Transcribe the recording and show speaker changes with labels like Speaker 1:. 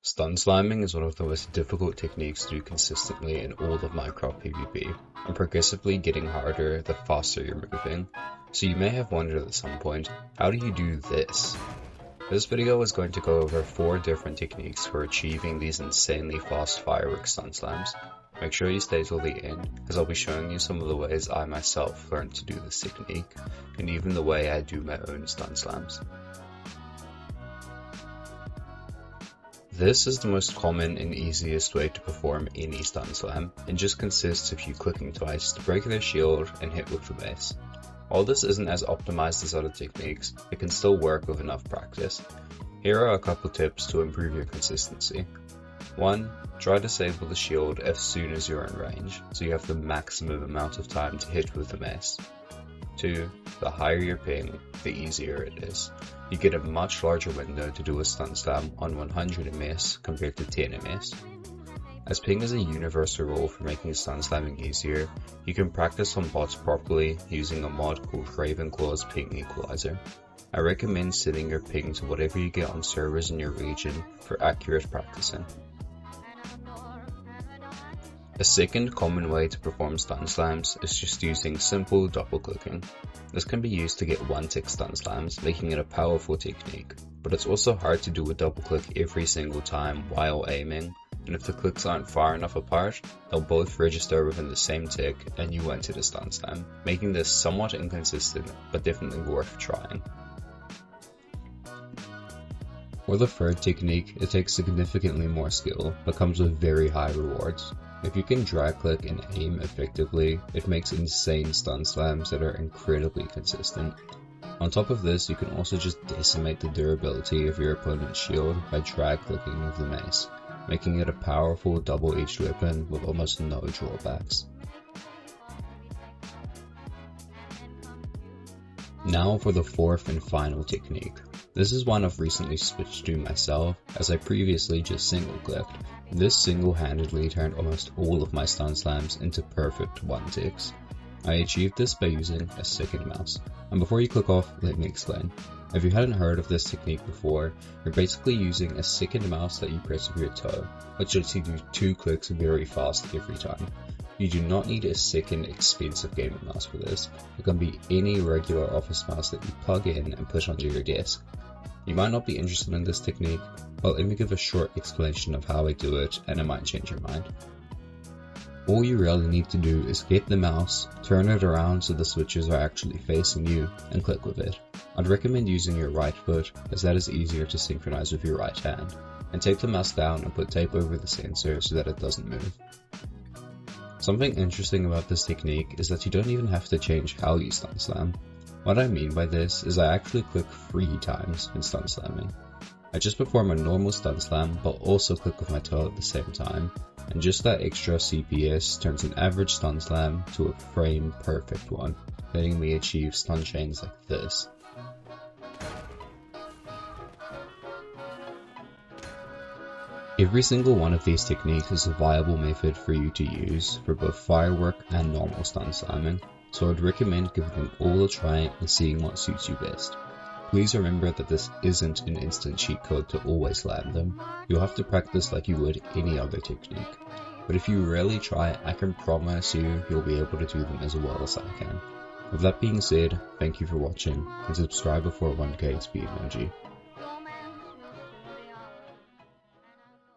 Speaker 1: Stun sliming is one of the most difficult techniques to do consistently in all of Minecraft PvP, and progressively getting harder the faster you're moving. So you may have wondered at some point, how do you do this? This video is going to go over 4 different techniques for achieving these insanely fast firework stun slams. Make sure you stay till the end, as I'll be showing you some of the ways I myself learned to do this technique, and even the way I do my own stun slams. This is the most common and easiest way to perform any stun slam, and just consists of you clicking twice to break their shield and hit with the mace. While this isn't as optimized as other techniques, it can still work with enough practice. Here are a couple tips to improve your consistency. 1. Try to disable the shield as soon as you're in range, so you have the maximum amount of time to hit with the mace. 2. The higher your ping, the easier it is. You get a much larger window to do a stun slam on 100 ms compared to 10 ms. As ping is a universal rule for making stun slamming easier, you can practice on bots properly using a mod called Ravenclaw's Ping Equalizer. I recommend setting your ping to whatever you get on servers in your region for accurate practicing. A second common way to perform stun slams is just using simple double clicking. This can be used to get one-tick stun slams, making it a powerful technique, but it's also hard to do a double click every single time while aiming, and if the clicks aren't far enough apart, they'll both register within the same tick and you won't hit a stun slam, making this somewhat inconsistent, but definitely worth trying. For the third technique, it takes significantly more skill, but comes with very high rewards. If you can drag click and aim effectively, it makes insane stun slams that are incredibly consistent. On top of this, you can also just decimate the durability of your opponent's shield by drag clicking with the mace, making it a powerful double-edged weapon with almost no drawbacks. Now for the fourth and final technique. This is one I've recently switched to myself, as I previously just single clicked. This single-handedly turned almost all of my stun slams into perfect one-ticks. I achieved this by using a second mouse. And before you click off, let me explain. If you hadn't heard of this technique before, you're basically using a second mouse that you press with your toe, which lets you do 2 clicks very fast every time. You do not need a second expensive gaming mouse for this. It can be any regular office mouse that you plug in and put onto your desk. You might not be interested in this technique, but let me give a short explanation of how I do it and it might change your mind. All you really need to do is get the mouse, turn it around so the switches are actually facing you, and click with it. I'd recommend using your right foot, as that is easier to synchronize with your right hand, and tape the mouse down and put tape over the sensor so that it doesn't move. Something interesting about this technique is that you don't even have to change how you stun slam. What I mean by this is I actually click 3 times when stun slamming. I just perform a normal stun slam but also click with my toe at the same time, and just that extra CPS turns an average stun slam to a frame perfect one, letting me achieve stun chains like this. Every single one of these techniques is a viable method for you to use for both firework and normal stun slamming, so I'd recommend giving them all a try and seeing what suits you best. Please remember that this isn't an instant cheat code to always land them. You'll have to practice like you would any other technique. But if you really try, I can promise you'll be able to do them as well as I can. With that being said, thank you for watching, and subscribe before 1k speed emoji.